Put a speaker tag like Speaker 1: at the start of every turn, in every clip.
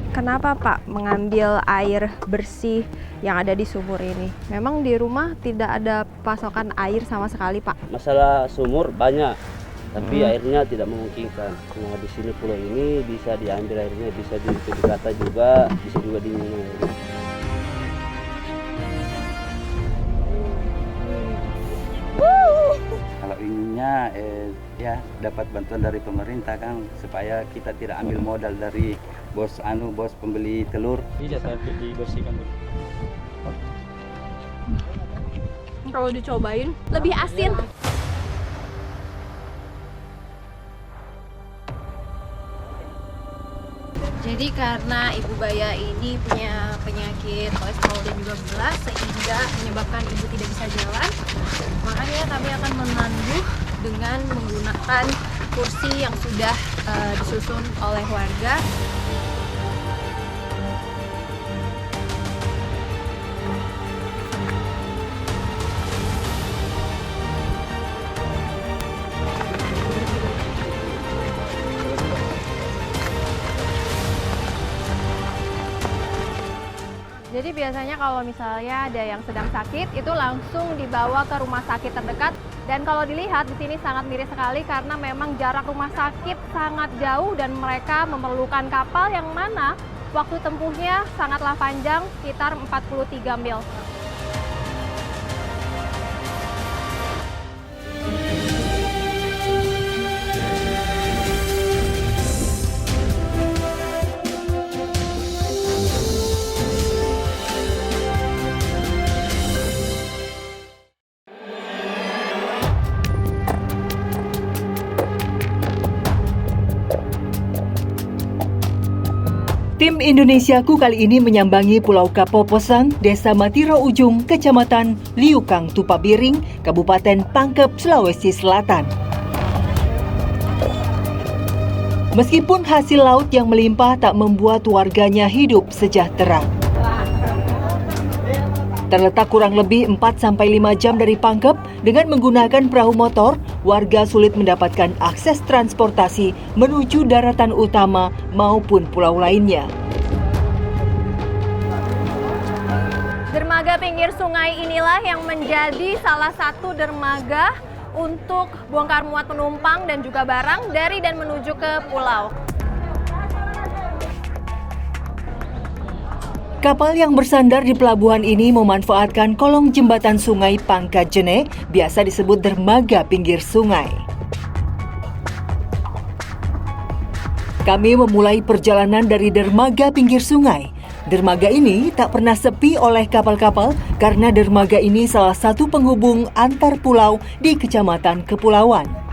Speaker 1: Kenapa Pak mengambil air bersih yang ada di sumur ini? Memang di rumah tidak ada pasokan air sama sekali Pak?
Speaker 2: Masalah sumur banyak, tapi airnya tidak memungkinkan. Nah, di sini pulau ini bisa diambil airnya, bisa dikata juga, bisa juga diminum.
Speaker 3: Kalau inginnya ya dapat bantuan dari pemerintah kan, supaya kita tidak ambil modal dari bos pembeli telur.
Speaker 2: Tidak, tapi dibersihkan dulu.
Speaker 1: Kalau dicobain lebih asin. Jadi karena Ibu Baya ini punya penyakit kolesterol dan juga gula sehingga menyebabkan ibu tidak bisa jalan, makanya kami akan menanduh dengan menggunakan kursi yang sudah disusun oleh warga. Jadi biasanya kalau misalnya ada yang sedang sakit, itu langsung dibawa ke rumah sakit terdekat. Dan kalau dilihat di sini sangat miris sekali karena memang jarak rumah sakit sangat jauh dan mereka memerlukan kapal yang mana waktu tempuhnya sangatlah panjang, sekitar 43 mil.
Speaker 4: Tim Indonesiaku kali ini menyambangi Pulau Kapoposang, Desa Matiro Ujung, Kecamatan Liukang, Tupabiring, Kabupaten Pangkep, Sulawesi Selatan. Meskipun hasil laut yang melimpah tak membuat warganya hidup sejahtera. Terletak kurang lebih 4-5 jam dari Pangkep, dengan menggunakan perahu motor, warga sulit mendapatkan akses transportasi menuju daratan utama maupun pulau lainnya.
Speaker 1: Dermaga pinggir sungai inilah yang menjadi salah satu dermaga untuk bongkar muat penumpang dan juga barang dari dan menuju ke pulau.
Speaker 4: Kapal yang bersandar di pelabuhan ini memanfaatkan kolong jembatan sungai Pangkajene, biasa disebut dermaga pinggir sungai. Kami memulai perjalanan dari dermaga pinggir sungai. Dermaga ini tak pernah sepi oleh kapal-kapal karena dermaga ini salah satu penghubung antar pulau di Kecamatan Kepulauan.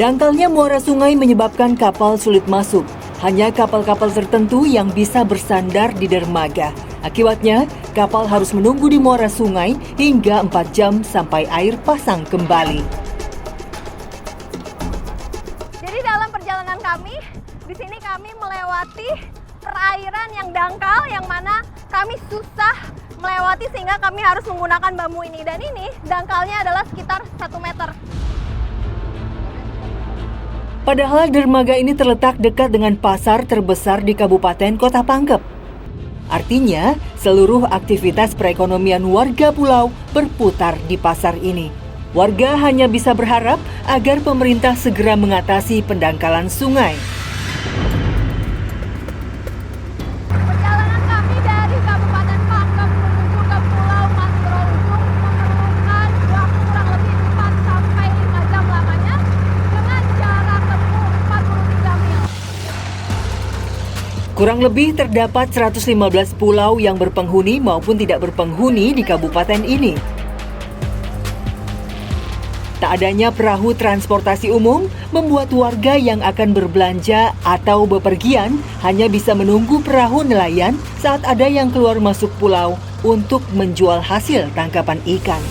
Speaker 4: Dangkalnya muara sungai menyebabkan kapal sulit masuk. Hanya kapal-kapal tertentu yang bisa bersandar di dermaga. Akibatnya, kapal harus menunggu di muara sungai hingga 4 jam sampai air pasang kembali.
Speaker 1: Jadi dalam perjalanan kami, di sini kami melewati perairan yang dangkal yang mana kami susah melewati sehingga kami harus menggunakan bambu ini. Dan ini dangkalnya adalah sekitar 1 meter.
Speaker 4: Padahal dermaga ini terletak dekat dengan pasar terbesar di Kabupaten Kota Pangkep. Artinya, seluruh aktivitas perekonomian warga pulau berputar di pasar ini. Warga hanya bisa berharap agar pemerintah segera mengatasi pendangkalan sungai.
Speaker 1: Perjalanan kami dari Kabupaten Pangkep menuju ke Pulau Matiro Ujung memerlukan waktu kurang lebih 4-5 jam lamanya dengan jarak tempuh 43 mil.
Speaker 4: Kurang lebih terdapat 115 pulau yang berpenghuni maupun tidak berpenghuni di kabupaten ini. Tak adanya perahu transportasi umum membuat warga yang akan berbelanja atau bepergian hanya bisa menunggu perahu nelayan saat ada yang keluar masuk pulau untuk menjual hasil tangkapan ikan.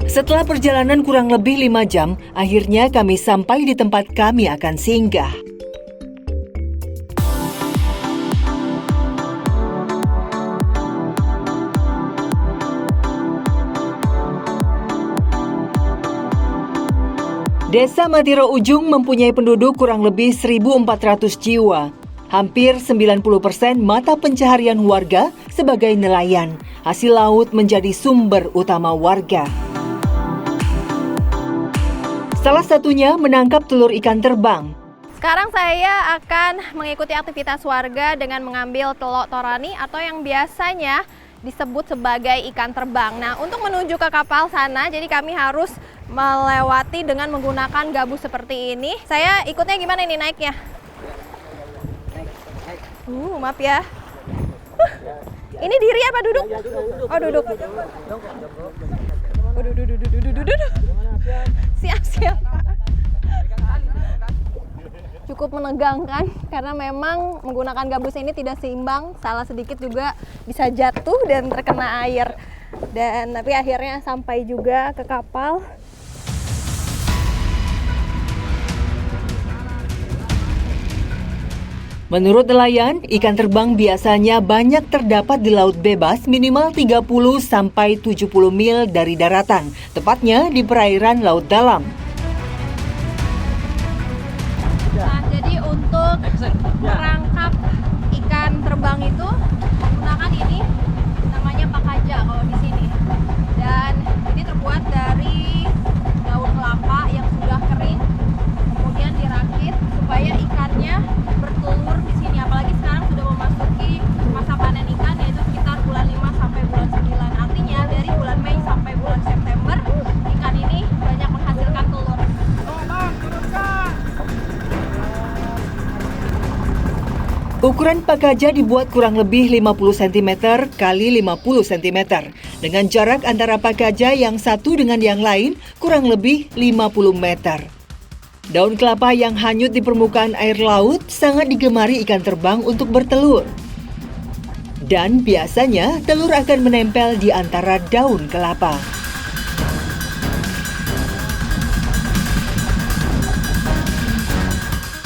Speaker 4: Setelah perjalanan kurang lebih 5 jam, akhirnya kami sampai di tempat kami akan singgah. Desa Matiro Ujung mempunyai penduduk kurang lebih 1.400 jiwa. Hampir 90% mata pencaharian warga sebagai nelayan. Hasil laut menjadi sumber utama warga. Salah satunya menangkap telur ikan terbang.
Speaker 1: Sekarang saya akan mengikuti aktivitas warga dengan mengambil telok torani atau yang biasanya disebut sebagai ikan terbang. Nah, untuk menuju ke kapal sana, jadi kami harus melewati dengan menggunakan gabus seperti ini. Saya ikutnya gimana ini naiknya? Maaf ya. Ini diri apa duduk? Oh, duduk. Oh, duduk. Siap. Cukup menegangkan karena memang menggunakan gabus ini tidak seimbang, salah sedikit juga bisa jatuh dan terkena air. Dan tapi akhirnya sampai juga ke kapal.
Speaker 4: Menurut nelayan, ikan terbang biasanya banyak terdapat di laut bebas minimal 30 sampai 70 mil dari daratan, tepatnya di perairan laut dalam.
Speaker 1: Nah, jadi untuk merangkap ikan terbang itu menggunakan ini namanya pakaja kalau di sini. Dan ini terbuat dari daun kelapa yang sudah kering, kemudian dirakit supaya ikannya bertelur di sini. Apalagi sekarang sudah memasuki masa panen ikan, yaitu sekitar bulan 5 sampai bulan 9. Artinya dari bulan Mei sampai bulan September ikan ini banyak menghasilkan telur.
Speaker 4: Ukuran pakaja dibuat kurang lebih 50 cm kali 50 cm dengan jarak antara pakaja yang satu dengan yang lain kurang lebih 50 meter. Daun kelapa yang hanyut di permukaan air laut sangat digemari ikan terbang untuk bertelur. Dan biasanya telur akan menempel di antara daun kelapa.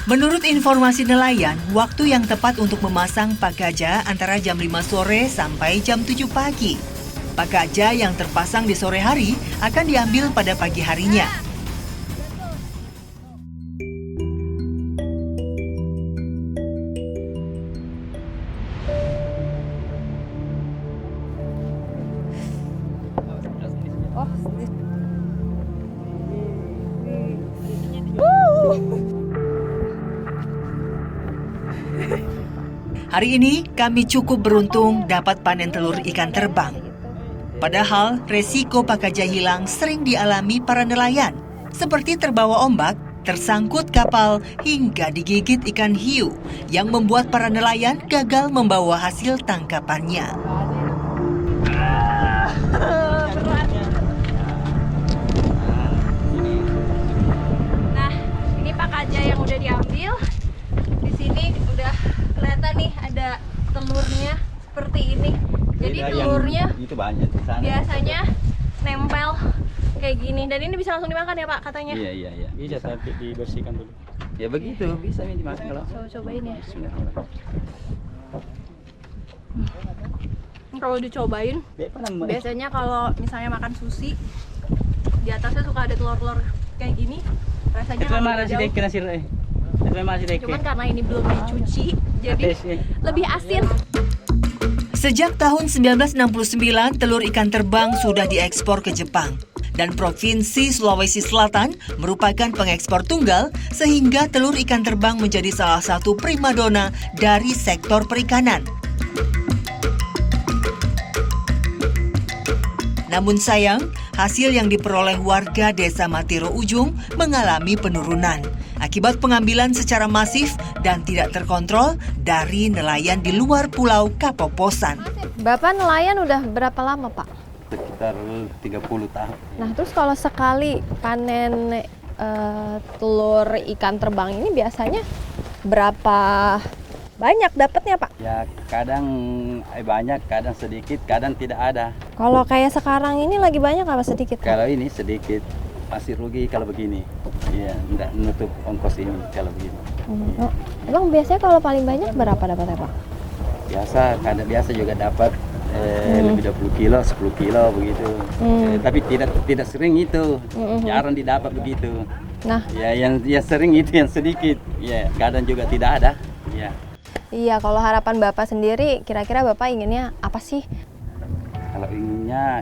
Speaker 4: Menurut informasi nelayan, waktu yang tepat untuk memasang pakaja antara jam 5 sore sampai jam 7 pagi. Pakaja yang terpasang di sore hari akan diambil pada pagi harinya. Hari ini kami cukup beruntung dapat panen telur ikan terbang. Padahal resiko pakaja hilang sering dialami para nelayan, seperti terbawa ombak, tersangkut kapal, hingga digigit ikan hiu yang membuat para nelayan gagal membawa hasil tangkapannya.
Speaker 1: Nah, ini pakaja yang udah diambil. Di sini udah kelihatan nih ada telurnya seperti ini. Jadi telurnya
Speaker 3: itu banyak di sana.
Speaker 1: Biasanya nempel kayak gini, dan ini bisa langsung dimakan ya Pak katanya?
Speaker 3: Iya.
Speaker 5: Bisa tapi dibersihkan dulu.
Speaker 3: Ya begitu, bisa dimakan kalau.
Speaker 1: Cobain ya. Kalau dicobain, biasanya kalau misalnya makan sushi, di atasnya suka ada telur-telur kayak gini. Rasanya cuman karena ini belum dicuci, jadi lebih asin.
Speaker 4: Sejak tahun 1969, telur ikan terbang sudah diekspor ke Jepang. Dan Provinsi Sulawesi Selatan merupakan pengekspor tunggal, sehingga telur ikan terbang menjadi salah satu primadona dari sektor perikanan. Namun sayang, hasil yang diperoleh warga desa Matiro Ujung mengalami penurunan akibat pengambilan secara masif dan tidak terkontrol dari nelayan di luar Pulau Kapoposan.
Speaker 1: Bapak nelayan udah berapa lama, Pak?
Speaker 3: Sekitar 30 tahun.
Speaker 1: Nah, terus kalau sekali panen telur ikan terbang ini biasanya berapa banyak dapatnya, Pak?
Speaker 3: Ya kadang banyak, kadang sedikit, kadang tidak ada.
Speaker 1: Kalau kayak sekarang ini lagi banyak apa sedikit, Pak?
Speaker 3: Kalau ini sedikit, pasti rugi kalau begini. Iya, enggak menutup ongkos ini kalau begini.
Speaker 1: Oh, emang biasanya kalau paling banyak berapa dapatnya, Pak?
Speaker 3: Biasa juga dapat lebih 20 kilo, 10 kilo begitu. Tapi tidak sering itu, jarang didapat begitu.
Speaker 1: Nah,
Speaker 3: Ya yang sering itu yang sedikit. Ya kadang juga tidak ada. Ya.
Speaker 1: iya, kalau harapan Bapak sendiri, kira-kira Bapak inginnya apa sih?
Speaker 3: Kalau inginnya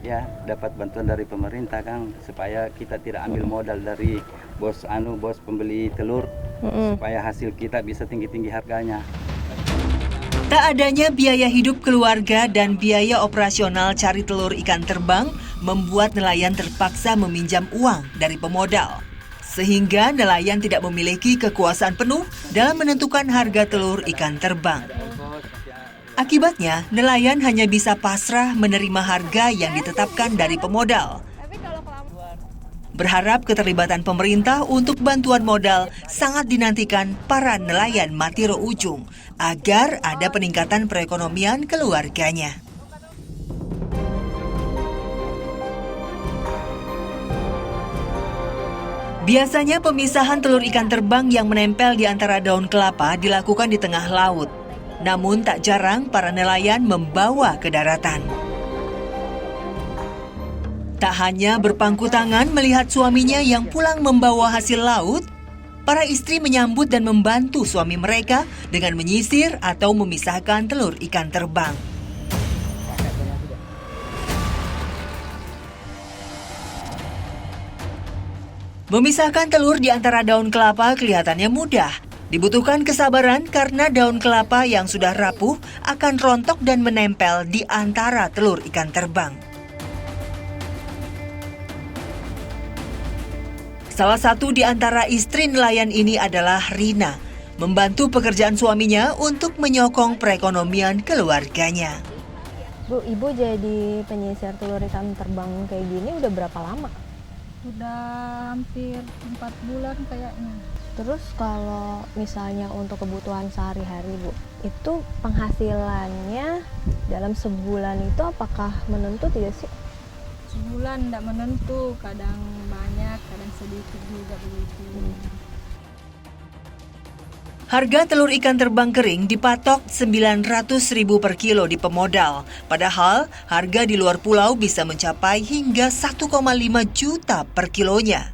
Speaker 3: ya dapat bantuan dari pemerintah kan supaya kita tidak ambil modal dari bos pembeli telur supaya hasil kita bisa tinggi-tinggi harganya.
Speaker 4: Tak adanya biaya hidup keluarga dan biaya operasional cari telur ikan terbang membuat nelayan terpaksa meminjam uang dari pemodal. Sehingga nelayan tidak memiliki kekuasaan penuh dalam menentukan harga telur ikan terbang. Akibatnya, nelayan hanya bisa pasrah menerima harga yang ditetapkan dari pemodal. Berharap keterlibatan pemerintah untuk bantuan modal sangat dinantikan para nelayan Matiro Ujung agar ada peningkatan perekonomian keluarganya. Biasanya pemisahan telur ikan terbang yang menempel di antara daun kelapa dilakukan di tengah laut. Namun tak jarang para nelayan membawa ke daratan. Tak hanya berpangku tangan melihat suaminya yang pulang membawa hasil laut, para istri menyambut dan membantu suami mereka dengan menyisir atau memisahkan telur ikan terbang. Memisahkan telur di antara daun kelapa kelihatannya mudah. Dibutuhkan kesabaran karena daun kelapa yang sudah rapuh akan rontok dan menempel di antara telur ikan terbang. Salah satu di antara istri nelayan ini adalah Rina, membantu pekerjaan suaminya untuk menyokong perekonomian keluarganya.
Speaker 1: Bu, Ibu jadi penyisir telur ikan terbang kayak gini udah berapa lama?
Speaker 6: Udah hampir 4 bulan kayaknya.
Speaker 1: Terus kalau misalnya untuk kebutuhan sehari-hari, Bu, itu penghasilannya dalam sebulan itu apakah menentu tidak sih?
Speaker 6: Sebulan tidak menentu, kadang banyak, kadang sedikit juga begitu.
Speaker 4: Harga telur ikan terbang kering dipatok 900.000 per kilo di pemodal. Padahal harga di luar pulau bisa mencapai hingga 1,5 juta per kilonya.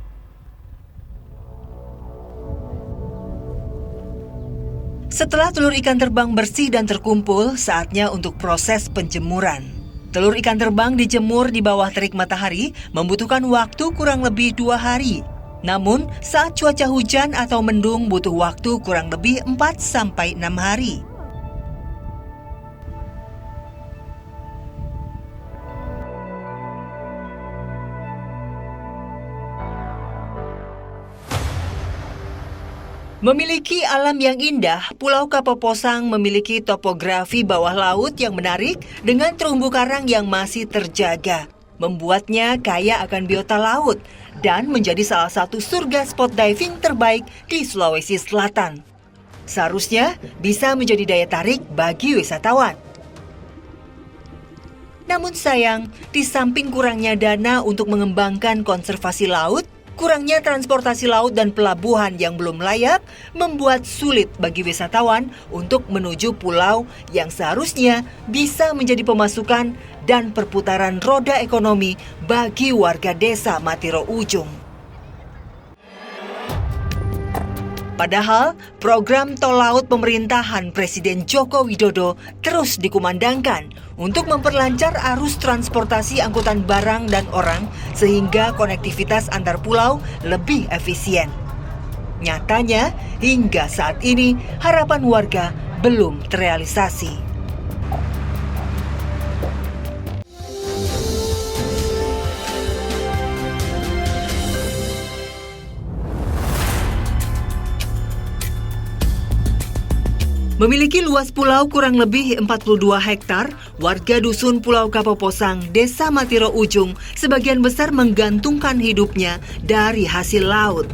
Speaker 4: Setelah telur ikan terbang bersih dan terkumpul, saatnya untuk proses penjemuran. Telur ikan terbang dijemur di bawah terik matahari membutuhkan waktu kurang lebih 2 hari. Namun, saat cuaca hujan atau mendung butuh waktu kurang lebih 4-6 hari. Memiliki alam yang indah, Pulau Kapoposan memiliki topografi bawah laut yang menarik dengan terumbu karang yang masih terjaga. Membuatnya kaya akan biota laut dan menjadi salah satu surga spot diving terbaik di Sulawesi Selatan. Seharusnya bisa menjadi daya tarik bagi wisatawan. Namun sayang, di samping kurangnya dana untuk mengembangkan konservasi laut, kurangnya transportasi laut dan pelabuhan yang belum layak membuat sulit bagi wisatawan untuk menuju pulau yang seharusnya bisa menjadi pemasukan dan perputaran roda ekonomi bagi warga desa Matiro Ujung. Padahal program tol laut pemerintahan Presiden Joko Widodo terus dikumandangkan untuk memperlancar arus transportasi angkutan barang dan orang sehingga konektivitas antar pulau lebih efisien. Nyatanya, hingga saat ini harapan warga belum terrealisasi. Memiliki luas pulau kurang lebih 42 hektar, warga dusun Pulau Kapoposang, Desa Matiro Ujung, sebagian besar menggantungkan hidupnya dari hasil laut.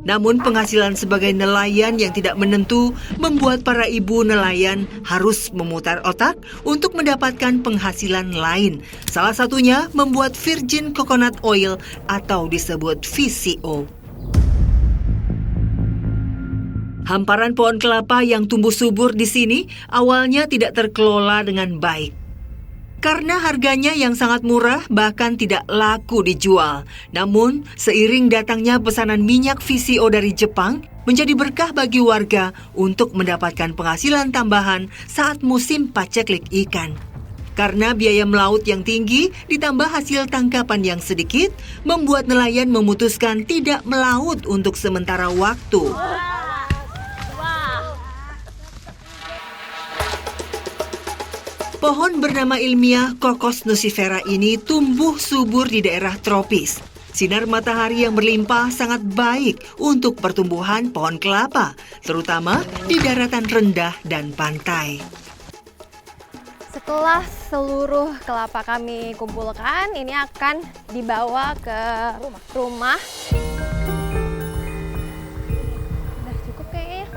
Speaker 4: Namun penghasilan sebagai nelayan yang tidak menentu membuat para ibu nelayan harus memutar otak untuk mendapatkan penghasilan lain. Salah satunya membuat virgin coconut oil atau disebut VCO. Hamparan pohon kelapa yang tumbuh subur di sini awalnya tidak terkelola dengan baik. Karena harganya yang sangat murah bahkan tidak laku dijual. Namun, seiring datangnya pesanan minyak VCO dari Jepang menjadi berkah bagi warga untuk mendapatkan penghasilan tambahan saat musim paceklik ikan. Karena biaya melaut yang tinggi ditambah hasil tangkapan yang sedikit, membuat nelayan memutuskan tidak melaut untuk sementara waktu. Pohon bernama ilmiah Cocos nucifera ini tumbuh subur di daerah tropis. Sinar matahari yang berlimpah sangat baik untuk pertumbuhan pohon kelapa, terutama di daratan rendah dan pantai.
Speaker 1: Setelah seluruh kelapa kami kumpulkan, ini akan dibawa ke rumah. Udah cukup kayaknya.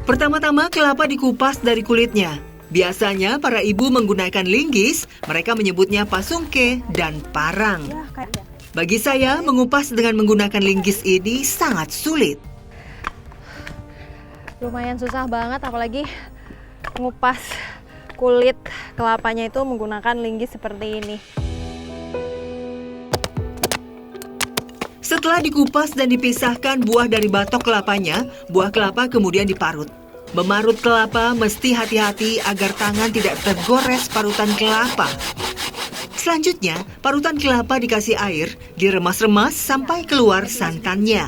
Speaker 4: Pertama-tama kelapa dikupas dari kulitnya. Biasanya para ibu menggunakan linggis, mereka menyebutnya pasungke dan parang. Bagi saya, mengupas dengan menggunakan linggis ini sangat sulit.
Speaker 1: Lumayan susah banget, apalagi ngupas kulit kelapanya itu menggunakan linggis seperti ini.
Speaker 4: Setelah dikupas dan dipisahkan buah dari batok kelapanya, buah kelapa kemudian diparut. Memarut kelapa mesti hati-hati agar tangan tidak tergores parutan kelapa. Selanjutnya, parutan kelapa dikasih air, diremas-remas sampai keluar santannya.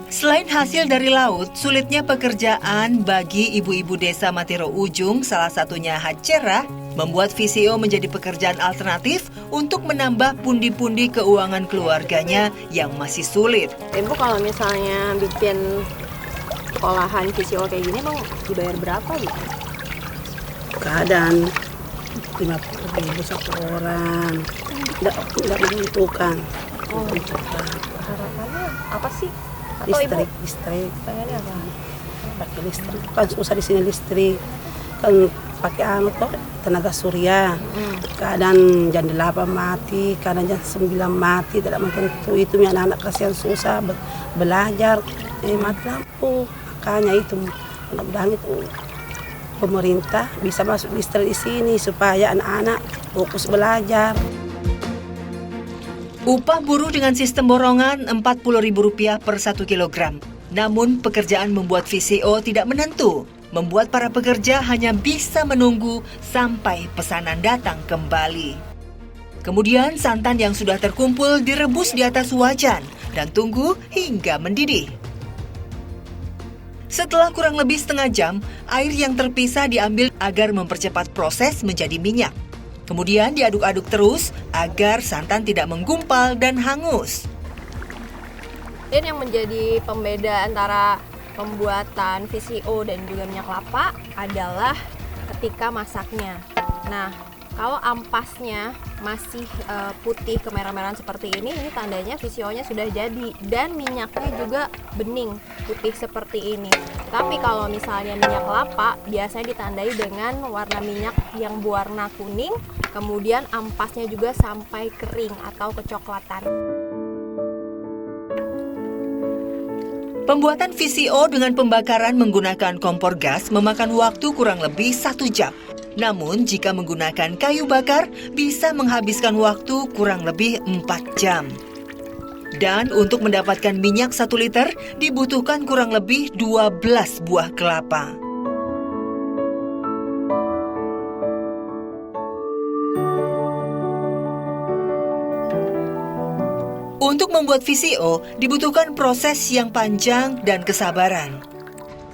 Speaker 4: Selain hasil dari laut, sulitnya pekerjaan bagi ibu-ibu desa Matiro Ujung, salah satunya Hajera, membuat VCO menjadi pekerjaan alternatif untuk menambah pundi-pundi keuangan keluarganya yang masih sulit.
Speaker 1: Ibu kalau misalnya bikin olahan VCO kayak gini emang dibayar berapa gitu?
Speaker 7: Kadang 50.000 satu orang, tidak menentukan.
Speaker 1: Harapannya apa sih? Atau
Speaker 7: Listrik.
Speaker 1: pengennya apa?
Speaker 7: Pakai listrik. Kan susah di sini listrik. Kan pakai tenaga surya. Kadang jam 8 mati, kadang jam 9 mati, tidak menentu. Itu anak-anak kasihan susah belajar, mati lampu. Makanya itu mudah-mudahan itu pemerintah bisa masuk listrik di sini supaya anak-anak fokus belajar.
Speaker 4: Upah buruh dengan sistem borongan Rp40.000 per 1 kilogram. Namun pekerjaan membuat VCO tidak menentu, membuat para pekerja hanya bisa menunggu sampai pesanan datang kembali. Kemudian santan yang sudah terkumpul direbus di atas wajan dan tunggu hingga mendidih. Setelah kurang lebih setengah jam, air yang terpisah diambil agar mempercepat proses menjadi minyak. Kemudian diaduk-aduk terus agar santan tidak menggumpal dan hangus.
Speaker 1: Dan yang menjadi pembeda antara pembuatan VCO dan juga minyak kelapa adalah ketika masaknya. Nah, kalau ampasnya masih putih kemerah-merahan seperti ini tandanya VCO-nya sudah jadi dan minyaknya juga bening putih seperti ini. Tapi kalau misalnya minyak kelapa biasanya ditandai dengan warna minyak yang berwarna kuning, kemudian ampasnya juga sampai kering atau kecoklatan.
Speaker 4: Pembuatan VCO dengan pembakaran menggunakan kompor gas memakan waktu kurang lebih 1 jam. Namun jika menggunakan kayu bakar bisa menghabiskan waktu kurang lebih 4 jam. Dan untuk mendapatkan minyak 1 liter dibutuhkan kurang lebih 12 buah kelapa. Untuk membuat VCO dibutuhkan proses yang panjang dan kesabaran.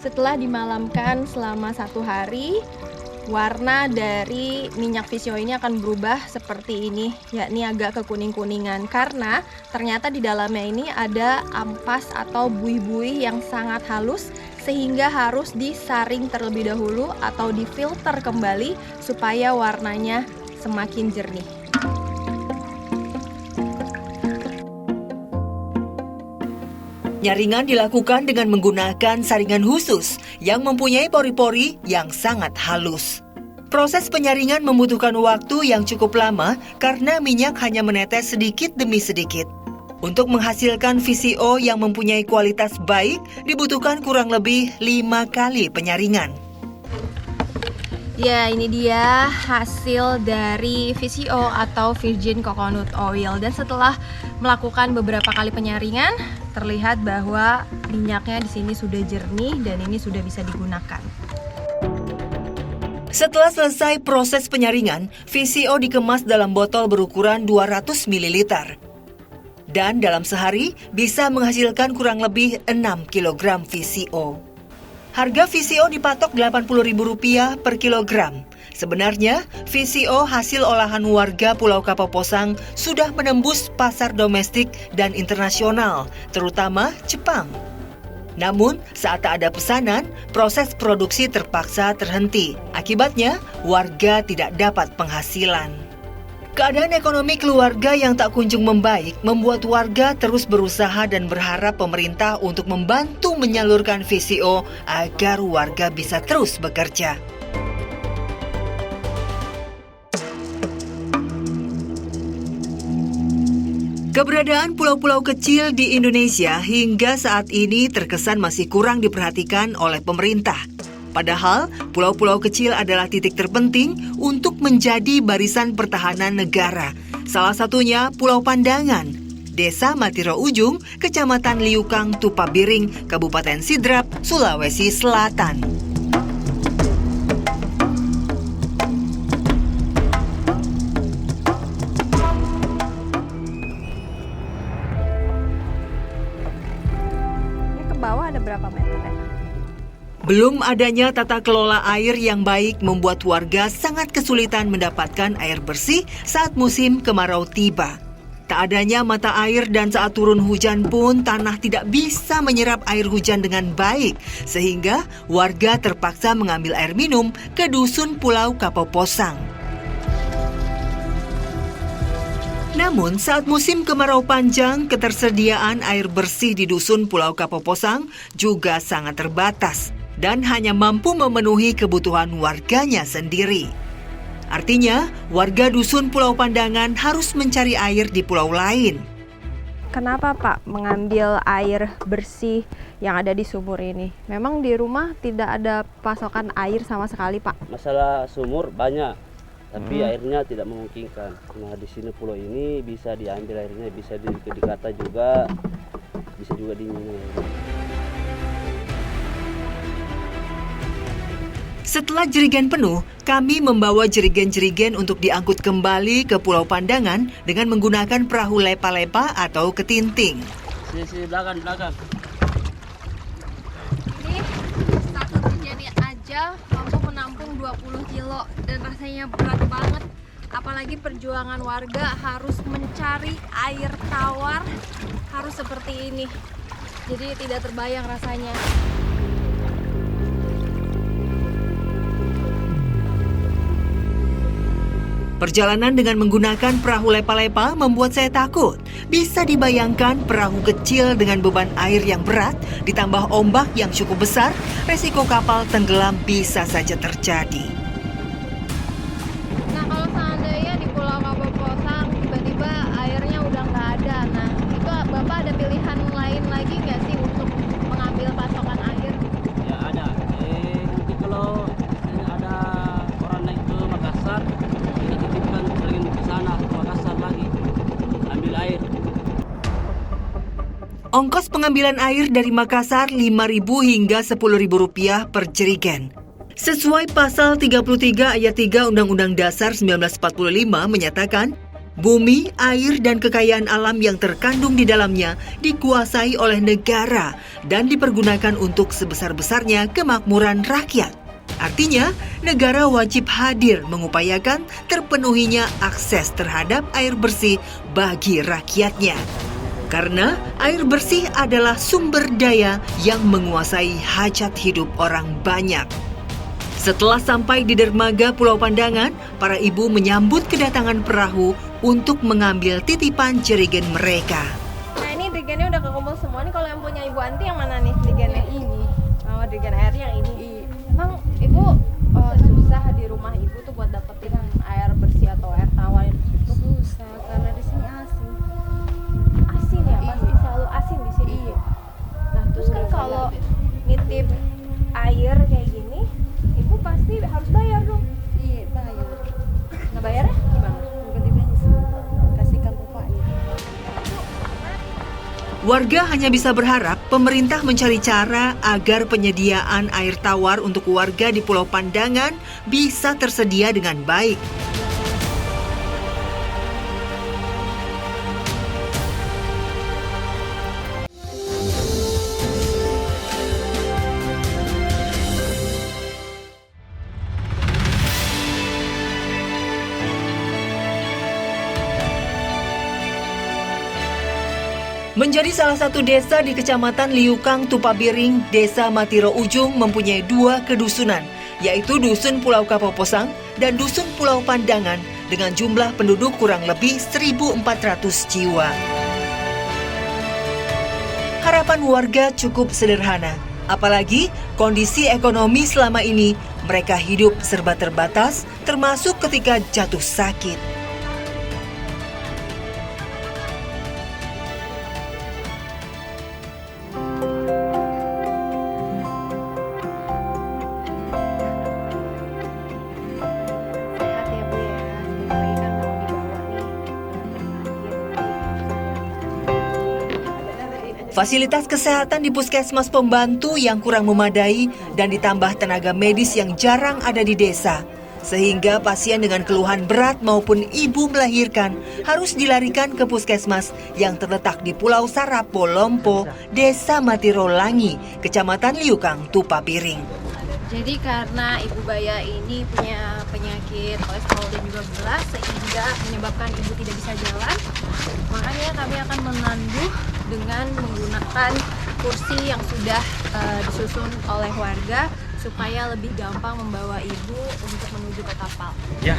Speaker 1: Setelah dimalamkan selama 1 hari,
Speaker 6: warna dari minyak VCO ini akan berubah seperti ini, yakni agak kekuning-kuningan karena ternyata di dalamnya ini ada ampas atau buih-buih yang sangat halus sehingga harus disaring terlebih dahulu atau difilter kembali supaya warnanya semakin jernih.
Speaker 4: Nyaringan dilakukan dengan menggunakan saringan khusus yang mempunyai pori-pori yang sangat halus. Proses penyaringan membutuhkan waktu yang cukup lama karena minyak hanya menetes sedikit demi sedikit. Untuk menghasilkan VCO yang mempunyai kualitas baik, dibutuhkan kurang lebih 5 kali penyaringan.
Speaker 6: Ya, ini dia hasil dari VCO atau Virgin Coconut Oil. Dan setelah melakukan beberapa kali penyaringan, terlihat bahwa minyaknya di sini sudah jernih dan ini sudah bisa digunakan.
Speaker 4: Setelah selesai proses penyaringan, VCO dikemas dalam botol berukuran 200 ml. Dan dalam sehari bisa menghasilkan kurang lebih 6 kg VCO. Harga VCO dipatok Rp80.000 per kilogram. Sebenarnya, VCO hasil olahan warga Pulau Kapoposang sudah menembus pasar domestik dan internasional, terutama Jepang. Namun, saat tak ada pesanan, proses produksi terpaksa terhenti. Akibatnya, warga tidak dapat penghasilan. Keadaan ekonomi keluarga yang tak kunjung membaik membuat warga terus berusaha dan berharap pemerintah untuk membantu menyalurkan VCO agar warga bisa terus bekerja. Keberadaan pulau-pulau kecil di Indonesia hingga saat ini terkesan masih kurang diperhatikan oleh pemerintah. Padahal, pulau-pulau kecil adalah titik terpenting untuk menjadi barisan pertahanan negara. Salah satunya Pulau Pandangan, Desa Matiro Ujung, Kecamatan Liukang, Tupabiring, Kabupaten Sidrap, Sulawesi Selatan.
Speaker 1: Ini ke bawah ada berapa meter ya?
Speaker 4: Belum adanya tata kelola air yang baik membuat warga sangat kesulitan mendapatkan air bersih saat musim kemarau tiba. Tak adanya mata air dan saat turun hujan pun tanah tidak bisa menyerap air hujan dengan baik, sehingga warga terpaksa mengambil air minum ke dusun Pulau Kapoposang. Namun saat musim kemarau panjang, ketersediaan air bersih di dusun Pulau Kapoposang juga sangat terbatas dan hanya mampu memenuhi kebutuhan warganya sendiri. Artinya, warga dusun Pulau Pandangan harus mencari air di pulau lain.
Speaker 1: Kenapa Pak mengambil air bersih yang ada di sumur ini? Memang di rumah tidak ada pasokan air sama sekali Pak?
Speaker 2: Masalah sumur banyak, tapi airnya tidak memungkinkan. Nah, di sini pulau ini bisa diambil airnya, bisa dikata juga, bisa juga diminum.
Speaker 4: Setelah jerigen penuh, kami membawa jerigen-jerigen untuk diangkut kembali ke Pulau Pandangan dengan menggunakan perahu lepa-lepa atau ketinting.
Speaker 2: Sini, belakang.
Speaker 1: Ini satu jerigen aja mampu menampung 20 kilo dan rasanya berat banget. Apalagi perjuangan warga harus mencari air tawar harus seperti ini. Jadi tidak terbayang rasanya.
Speaker 4: Perjalanan dengan menggunakan perahu lepa-lepa membuat saya takut. Bisa dibayangkan perahu kecil dengan beban air yang berat, ditambah ombak yang cukup besar, resiko kapal tenggelam bisa saja terjadi.
Speaker 1: Nah kalau seandainya di Pulau Kapoposang tiba-tiba airnya udah nggak ada, nah itu Bapak ada pilihan lain lagi nggak sih untuk mengambil pasokan air?
Speaker 2: Ya ada. Nanti kalau ada orang naik ke Makassar, kita titipkan lagi ke sana, ke Makassar lagi, ambil air.
Speaker 4: Ongkos pengambilan air dari Makassar Rp5.000 hingga Rp10.000 per jerigen. Sesuai pasal 33 ayat 3 Undang-Undang Dasar 1945 menyatakan, bumi, air, dan kekayaan alam yang terkandung di dalamnya dikuasai oleh negara dan dipergunakan untuk sebesar-besarnya kemakmuran rakyat. Artinya, negara wajib hadir mengupayakan terpenuhinya akses terhadap air bersih bagi rakyatnya. Karena air bersih adalah sumber daya yang menguasai hajat hidup orang banyak. Setelah sampai di dermaga Pulau Pandangan, para ibu menyambut kedatangan perahu untuk mengambil titipan jerigen mereka.
Speaker 1: Nah ini jerigennya udah kekumpul semua nih. Kalau yang punya Ibu Anti yang mana nih jerigennya? Ini. Oh, jerigen air yang ini. Emang Ibu susah di rumah Ibu tuh buat dapetin air bersih atau air tawar itu?
Speaker 8: Susah karena di sini asin.
Speaker 1: Asin ya, pasti selalu asin di sini. Nah terus kan kalau nitip air kayak gini, Ibu pasti harus bayar dong.
Speaker 8: Iya, bayar.
Speaker 1: Nah bayarnya gimana?
Speaker 8: Ganti bensin. Kasihkan bapaknya.
Speaker 4: Warga hanya bisa berharap pemerintah mencari cara agar penyediaan air tawar untuk warga di Pulau Pandangan bisa tersedia dengan baik. Menjadi salah satu desa di Kecamatan Liukang, Tupabiring, Desa Matiro Ujung mempunyai dua kedusunan, yaitu Dusun Pulau Kapoposang dan Dusun Pulau Pandangan dengan jumlah penduduk kurang lebih 1.400 jiwa. Harapan warga cukup sederhana, apalagi kondisi ekonomi selama ini mereka hidup serba terbatas, termasuk ketika jatuh sakit.
Speaker 1: Sehat ya Bu ya, apalagi kan mau dibawa nih.
Speaker 4: Fasilitas kesehatan di puskesmas pembantu yang kurang memadai dan ditambah tenaga medis yang jarang ada di desa. Sehingga pasien dengan keluhan berat maupun ibu melahirkan harus dilarikan ke puskesmas yang terletak di Pulau Sarapo, Lompo, Desa Matirolangi, Kecamatan Liukang, Tupabiring.
Speaker 6: Jadi karena Ibu Baya ini punya penyakit kolesterol dan juga gula sehingga menyebabkan ibu tidak bisa jalan, makanya kami akan menanduh dengan menggunakan kursi yang sudah disusun oleh warga supaya lebih gampang membawa ibu untuk menuju ke kapal.
Speaker 5: Ya.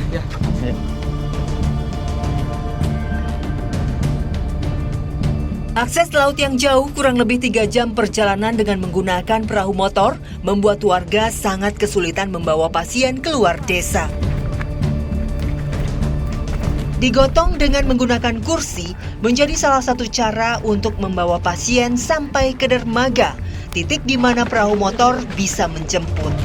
Speaker 4: Akses laut yang jauh kurang lebih 3 jam perjalanan dengan menggunakan perahu motor membuat warga sangat kesulitan membawa pasien keluar desa. Digotong dengan menggunakan kursi menjadi salah satu cara untuk membawa pasien sampai ke dermaga, titik di mana perahu motor bisa menjemput.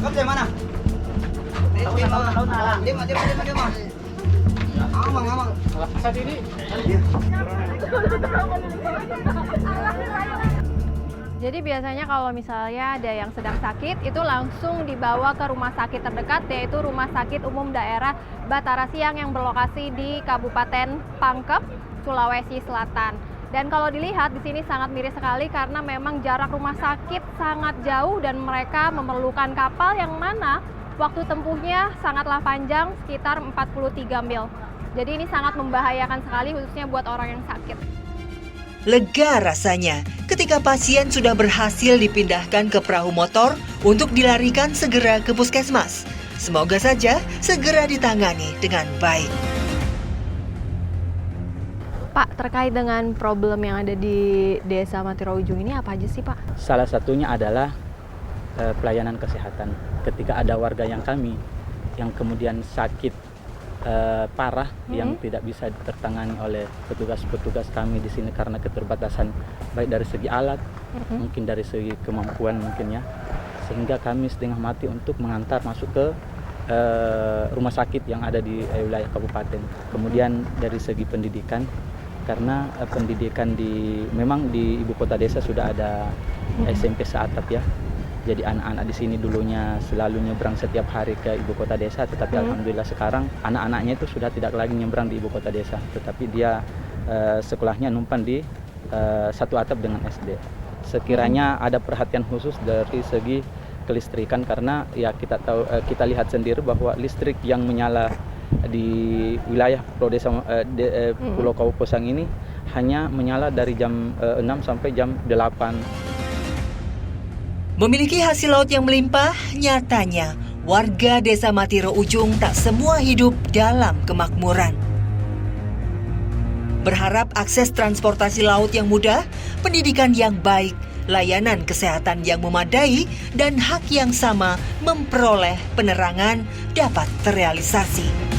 Speaker 9: Kapten mana? Dia mah. Amang.
Speaker 5: Saat ini
Speaker 1: Jadi biasanya kalau misalnya ada yang sedang sakit, itu langsung dibawa ke rumah sakit terdekat, yaitu Rumah Sakit Umum Daerah Batara Siang yang berlokasi di Kabupaten Pangkep, Sulawesi Selatan. Dan kalau dilihat di sini sangat miris sekali karena memang jarak rumah sakit sangat jauh dan mereka memerlukan kapal yang mana waktu tempuhnya sangatlah panjang, sekitar 43 mil. Jadi ini sangat membahayakan sekali khususnya buat orang yang sakit.
Speaker 4: Lega rasanya ketika pasien sudah berhasil dipindahkan ke perahu motor untuk dilarikan segera ke puskesmas. Semoga saja segera ditangani dengan baik.
Speaker 1: Pak, terkait dengan problem yang ada di Desa Matiro Ujung ini apa aja sih Pak?
Speaker 5: salah satunya adalah pelayanan kesehatan. Ketika ada warga yang kemudian sakit parah yang tidak bisa tertangani oleh petugas-petugas kami di sini karena keterbatasan baik dari segi alat, mungkin dari segi kemampuan mungkin ya, sehingga kami setengah mati untuk mengantar masuk ke rumah sakit yang ada di wilayah kabupaten. Kemudian dari segi pendidikan, karena pendidikan memang di ibu kota desa sudah ada SMP seatap ya. Jadi anak-anak di sini dulunya selalu nyebrang setiap hari ke ibu kota desa, tetapi alhamdulillah sekarang anak-anaknya itu sudah tidak lagi nyebrang di ibu kota desa, tetapi dia sekolahnya numpang di satu atap dengan SD. Sekiranya ada perhatian khusus dari segi kelistrikan, karena ya kita lihat sendiri bahwa listrik yang menyala di wilayah Pulau Kapuasang ini hanya menyala dari jam 6 sampai jam 8.
Speaker 4: Memiliki hasil laut yang melimpah, nyatanya warga Desa Matiro Ujung tak semua hidup dalam kemakmuran. Berharap akses transportasi laut yang mudah, pendidikan yang baik, layanan kesehatan yang memadai, dan hak yang sama memperoleh penerangan dapat terrealisasi.